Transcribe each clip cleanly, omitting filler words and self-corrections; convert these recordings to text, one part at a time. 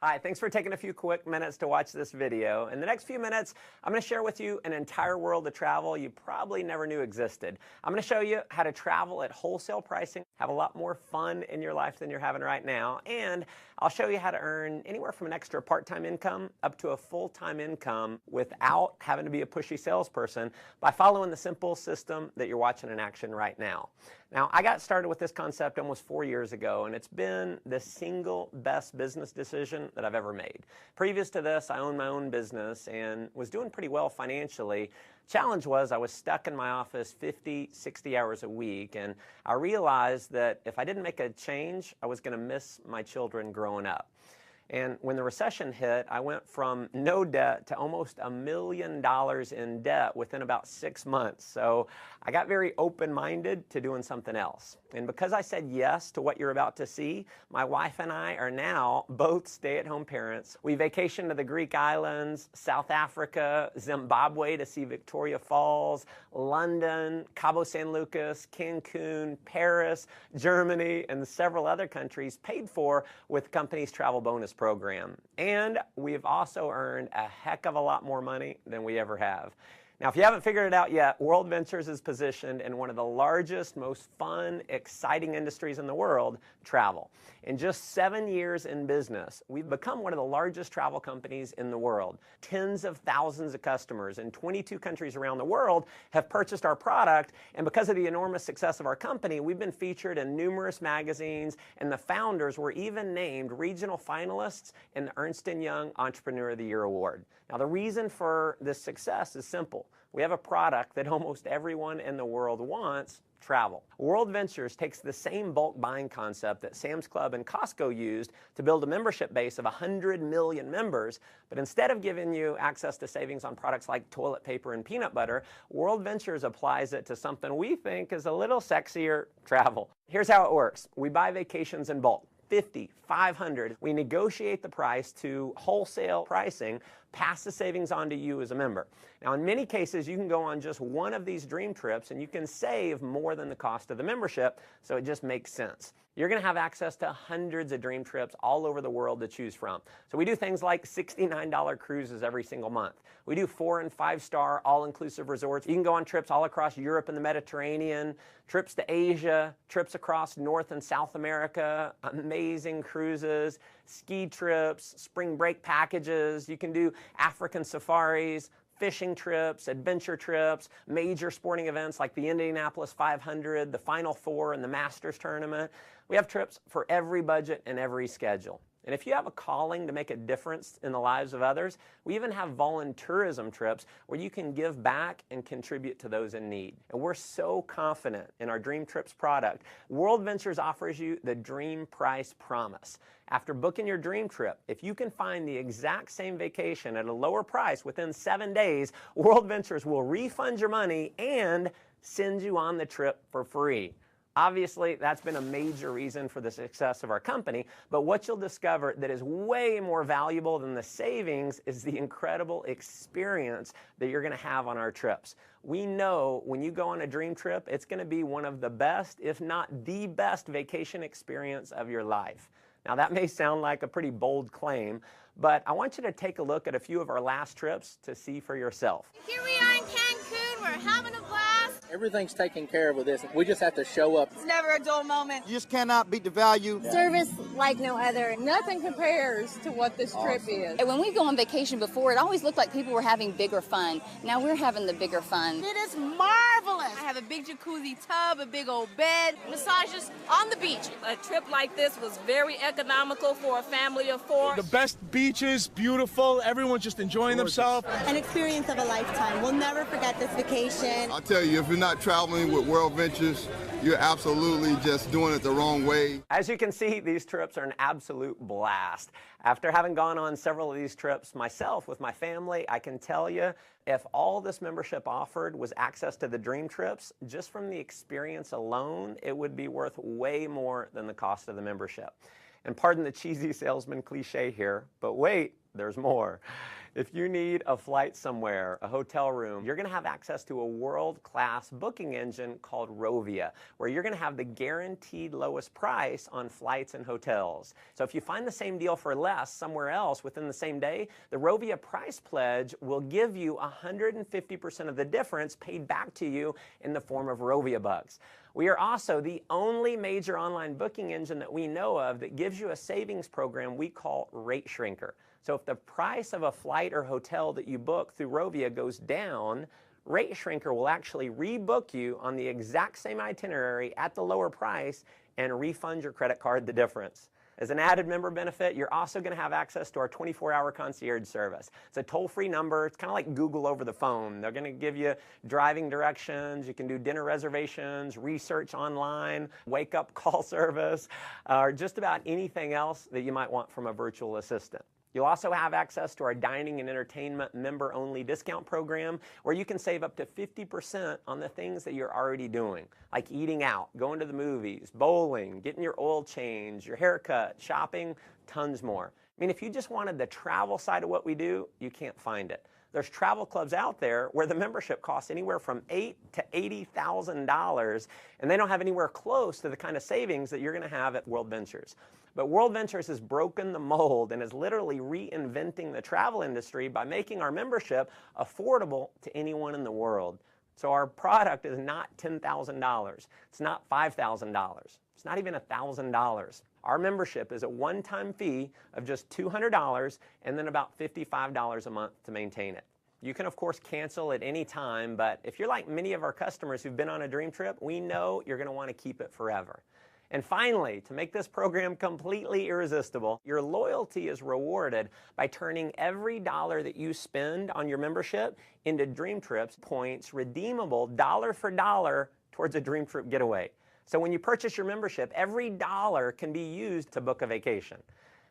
Hi, thanks for taking a few quick minutes to watch this video. In the next few minutes, I'm going to share with you an entire world of travel you probably never knew existed. I'm going to show you how to travel at wholesale pricing, have a lot more fun in your life than you're having right now, and I'll show you how to earn anywhere from an extra part-time income up to a full-time income without having to be a pushy salesperson by following the simple system that you're watching in action right now. Now, I got started with this concept almost 4 years ago, and it's been the single best business decision that I've ever made. Previous to this, I owned my own business and was doing pretty well financially. Challenge was I was stuck in my office 50, 60 hours a week, and I realized that if I didn't make a change, I was going to miss my children growing up. And when the recession hit, I went from no debt to almost $1 million in debt within about 6 months. So I got very open-minded to doing something else. And because I said yes to what you're about to see, my wife and I are now both stay-at-home parents. We vacationed to the Greek islands, South Africa, Zimbabwe to see Victoria Falls, London, Cabo San Lucas, Cancun, Paris, Germany, and several other countries paid for with the company's travel bonus program. And we've also earned a heck of a lot more money than we ever have. Now, if you haven't figured it out yet, WorldVentures is positioned in one of the largest, most fun, exciting industries in the world, travel. In just 7 years in business, we've become one of the largest travel companies in the world. Tens of thousands of customers in 22 countries around the world have purchased our product, and because of the enormous success of our company, we've been featured in numerous magazines, and the founders were even named regional finalists in the Ernst & Young Entrepreneur of the Year Award. Now, the reason for this success is simple. We have a product that almost everyone in the world wants: travel. WorldVentures takes the same bulk buying concept that Sam's Club and Costco used to build a membership base of 100 million members, but instead of giving you access to savings on products like toilet paper and peanut butter, WorldVentures applies it to something we think is a little sexier: travel. Here's how it works. We buy vacations in bulk. 50, 500. We negotiate the price to wholesale pricing, pass the savings on to you as a member. Now, in many cases, you can go on just one of these dream trips and you can save more than the cost of the membership, so it just makes sense. You're going to have access to hundreds of dream trips all over the world to choose from. So we do things like $69 cruises every single month. We do 4- and 5-star all-inclusive resorts. You can go on trips all across Europe and the Mediterranean, trips to Asia, trips across North and South America, amazing cruises, ski trips, spring break packages. You can do African safaris, fishing trips, adventure trips, major sporting events like the Indianapolis 500, the Final Four, and the Masters tournament. We have trips for every budget and every schedule. And if you have a calling to make a difference in the lives of others, we even have volunteerism trips where you can give back and contribute to those in need. And we're so confident in our Dream Trips product. WorldVentures offers you the Dream Price Promise. After booking your dream trip, if you can find the exact same vacation at a lower price within 7 days, WorldVentures will refund your money and send you on the trip for free. Obviously, that's been a major reason for the success of our company, but what you'll discover that is way more valuable than the savings is the incredible experience that you're going to have on our trips. We know when you go on a dream trip, it's going to be one of the best, if not the best, vacation experience of your life. Now, that may sound like a pretty bold claim, but I want you to take a look at a few of our last trips to see for yourself. Here we are in Cancun. We're having a blast. Everything's taken care of with this. We just have to show up. It's never a dull moment. You just cannot beat the value. Service like no other. Nothing compares to what this trip is. And when we go on vacation before, it always looked like people were having bigger fun. Now we're having the bigger fun. It is marvelous. I have a big jacuzzi tub, a big old bed, massages on the beach. A trip like this was very economical for a family of 4. The best beaches, beautiful, everyone's just enjoying themselves. An experience of a lifetime. We'll never forget this vacation. I'll tell you, if you're not traveling with WorldVentures, you're absolutely just doing it the wrong way. As you can see, these trips are an absolute blast. After having gone on several of these trips myself with my family, I can tell you, if all this membership offered was access to the dream trips, just from the experience alone, it would be worth way more than the cost of the membership. And pardon the cheesy salesman cliche here, but wait, there's more. If you need a flight somewhere, a hotel room, you're going to have access to a world-class booking engine called Rovia, where you're going to have the guaranteed lowest price on flights and hotels. So if you find the same deal for less somewhere else within the same day, the Rovia price pledge will give you 150% of the difference paid back to you in the form of Rovia bucks. We are also the only major online booking engine that we know of that gives you a savings program we call Rate Shrinker. So if the price of a flight or hotel that you book through Rovia goes down, Rate Shrinker will actually rebook you on the exact same itinerary at the lower price and refund your credit card the difference. As an added member benefit, you're also going to have access to our 24-hour concierge service. It's a toll-free number. It's kind of like Google over the phone. They're going to give you driving directions. You can do dinner reservations, research online, wake-up call service, or just about anything else that you might want from a virtual assistant. You'll also have access to our dining and entertainment member-only discount program where you can save up to 50% on the things that you're already doing, like eating out, going to the movies, bowling, getting your oil change, your haircut, shopping, tons more. I mean, if you just wanted the travel side of what we do, you can't find it. There's travel clubs out there where the membership costs anywhere from $8,000 to $80,000, and they don't have anywhere close to the kind of savings that you're going to have at WorldVentures. But WorldVentures has broken the mold and is literally reinventing the travel industry by making our membership affordable to anyone in the world. So our product is not $10,000. It's not $5,000. It's not even $1,000. Our membership is a one-time fee of just $200 and then about $55 a month to maintain it. You can, of course, cancel at any time, but if you're like many of our customers who've been on a dream trip, we know you're going to want to keep it forever. And finally, to make this program completely irresistible, your loyalty is rewarded by turning every dollar that you spend on your membership into Dream Trips points redeemable dollar for dollar towards a Dream Trip getaway. So when you purchase your membership, every dollar can be used to book a vacation.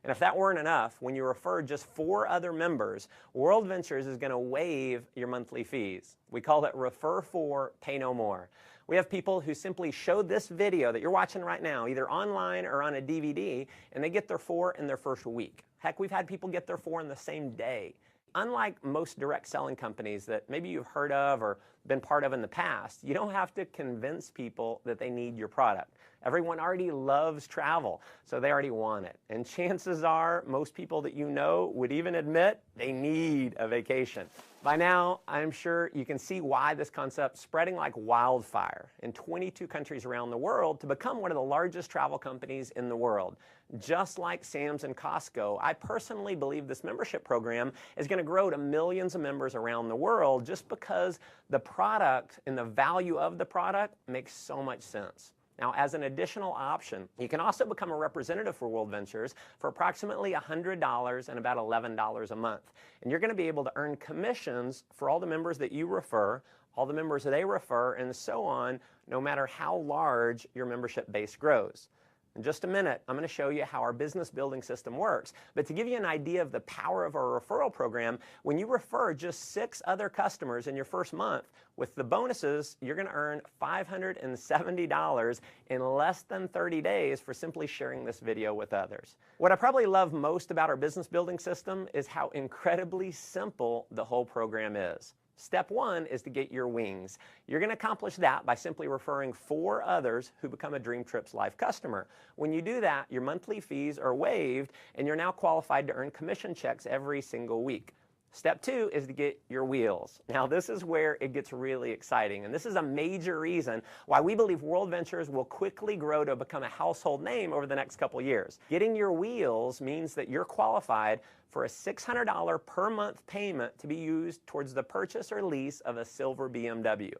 And if that weren't enough, when you refer just 4 other members, WorldVentures is going to waive your monthly fees. We call it Refer 4, Pay No More. We have people who simply show this video that you're watching right now, either online or on a DVD, and they get their 4 in their first week. Heck, we've had people get their 4 in the same day. Unlike most direct selling companies that maybe you've heard of or been part of in the past, you don't have to convince people that they need your product. Everyone already loves travel, so they already want it. And chances are most people that you know would even admit they need a vacation. By now, I'm sure you can see why this concept's spreading like wildfire in 22 countries around the world to become one of the largest travel companies in the world. Just like Sam's and Costco, I personally believe this membership program is going to grow to millions of members around the world just because the product and the value of the product makes so much sense. Now, as an additional option, you can also become a representative for WorldVentures for approximately $100 and about $11 a month. And you're going to be able to earn commissions for all the members that you refer, all the members that they refer, and so on, no matter how large your membership base grows. In just a minute, I'm going to show you how our business building system works. But to give you an idea of the power of our referral program, when you refer just 6 other customers in your first month, with the bonuses, you're going to earn $570 in less than 30 days for simply sharing this video with others. What I probably love most about our business building system is how incredibly simple the whole program is. Step 1 is to get your wings. You're going to accomplish that by simply referring 4 others who become a Dream Trips Life customer. When you do that, your monthly fees are waived and you're now qualified to earn commission checks every single week. Step 2 is to get your wheels. Now, this is where it gets really exciting, and this is a major reason why we believe WorldVentures will quickly grow to become a household name over the next couple years. Getting your wheels means that you're qualified for a $600 per month payment to be used towards the purchase or lease of a silver BMW.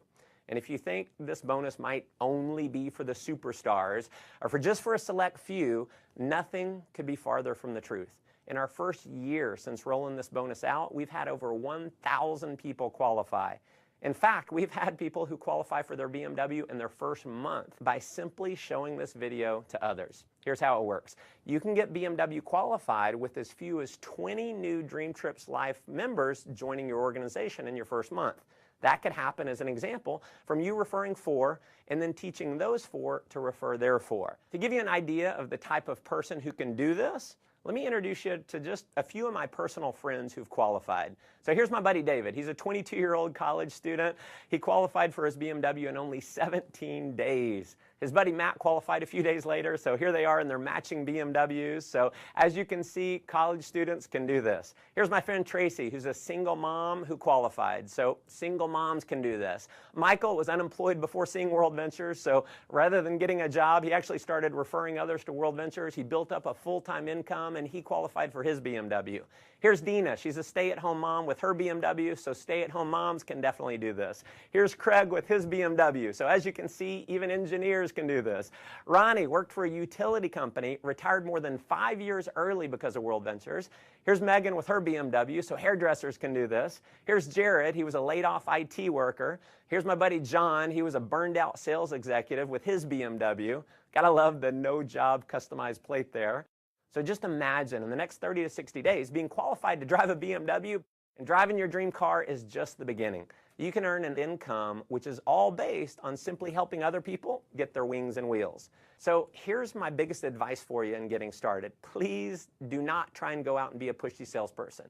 And if you think this bonus might only be for the superstars or for just for a select few, nothing could be farther from the truth. In our first year since rolling this bonus out, we've had over 1,000 people qualify. In fact, we've had people who qualify for their BMW in their first month by simply showing this video to others. Here's how it works. You can get BMW qualified with as few as 20 new Dream Trips Life members joining your organization in your first month. That could happen, as an example, from you referring 4 and then teaching those 4 to refer their 4. To give you an idea of the type of person who can do this, let me introduce you to just a few of my personal friends who've qualified. So here's my buddy David. He's a 22-year-old college student. He qualified for his BMW in only 17 days. His buddy Matt qualified a few days later, so here they are in their matching BMWs. So as you can see, college students can do this. Here's my friend Tracy, who's a single mom who qualified. So single moms can do this. Michael was unemployed before seeing WorldVentures, so rather than getting a job, he actually started referring others to WorldVentures. He built up a full-time income, and he qualified for his BMW. Here's Dina. She's a stay-at-home mom with her BMW, so stay-at-home moms can definitely do this. Here's Craig with his BMW. So as you can see, even engineers can do this. Ronnie worked for a utility company, retired more than 5 years early because of WorldVentures. Here's Megan with her BMW, so hairdressers can do this. Here's Jared. He was a laid-off IT worker. Here's my buddy John. He was a burned-out sales executive with his BMW. Gotta love the no-job customized plate there. So just imagine in the next 30 to 60 days being qualified to drive a BMW, and driving your dream car is just the beginning. You can earn an income which is all based on simply helping other people get their wings and wheels. So here's my biggest advice for you in getting started. Please do not try and go out and be a pushy salesperson.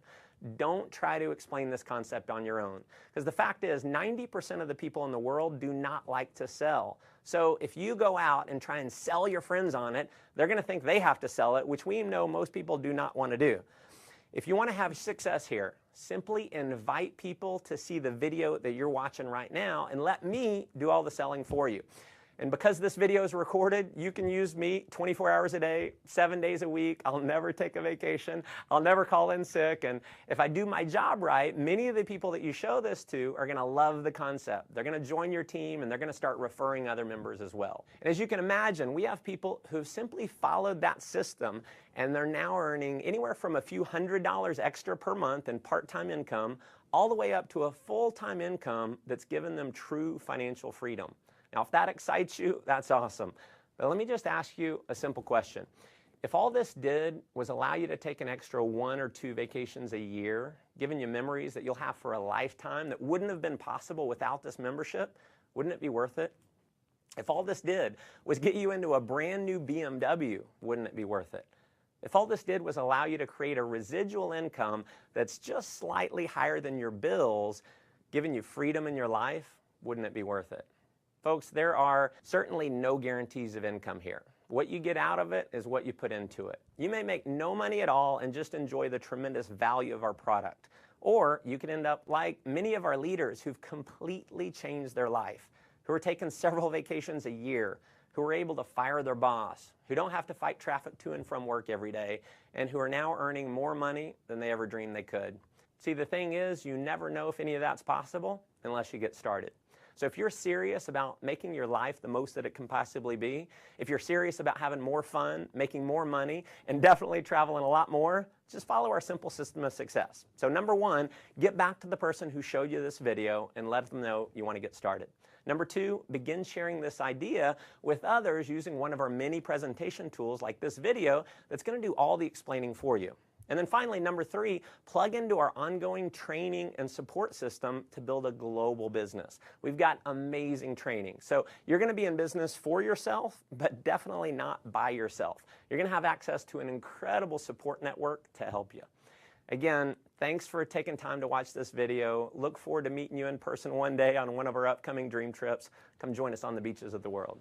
Don't try to explain this concept on your own. Because the fact is, 90% of the people in the world do not like to sell. So if you go out and try and sell your friends on it, they're going to think they have to sell it, which we know most people do not want to do. If you want to have success here, simply invite people to see the video that you're watching right now and let me do all the selling for you. And because this video is recorded, you can use me 24 hours a day, 7 days a week. I'll never take a vacation. I'll never call in sick. And if I do my job right, many of the people that you show this to are going to love the concept. They're going to join your team, and they're going to start referring other members as well. And as you can imagine, we have people who've simply followed that system, and they're now earning anywhere from a few $100s extra per month in part-time income, all the way up to a full-time income that's given them true financial freedom. Now, if that excites you, that's awesome. But let me just ask you a simple question. If all this did was allow you to take an extra 1 or 2 vacations a year, giving you memories that you'll have for a lifetime that wouldn't have been possible without this membership, wouldn't it be worth it? If all this did was get you into a brand new BMW, wouldn't it be worth it? If all this did was allow you to create a residual income that's just slightly higher than your bills, giving you freedom in your life, wouldn't it be worth it? Folks, there are certainly no guarantees of income here. What you get out of it is what you put into it. You may make no money at all and just enjoy the tremendous value of our product. Or you could end up like many of our leaders who've completely changed their life, who are taking several vacations a year, who are able to fire their boss, who don't have to fight traffic to and from work every day, and who are now earning more money than they ever dreamed they could. See, the thing is, you never know if any of that's possible unless you get started. So if you're serious about making your life the most that it can possibly be, if you're serious about having more fun, making more money, and definitely traveling a lot more, just follow our simple system of success. So number 1, get back to the person who showed you this video and let them know you want to get started. Number 2, begin sharing this idea with others using one of our many presentation tools like this video that's going to do all the explaining for you. And then finally, number 3, plug into our ongoing training and support system to build a global business. We've got amazing training. So you're going to be in business for yourself, but definitely not by yourself. You're going to have access to an incredible support network to help you. Again, thanks for taking time to watch this video. Look forward to meeting you in person one day on one of our upcoming dream trips. Come join us on the beaches of the world.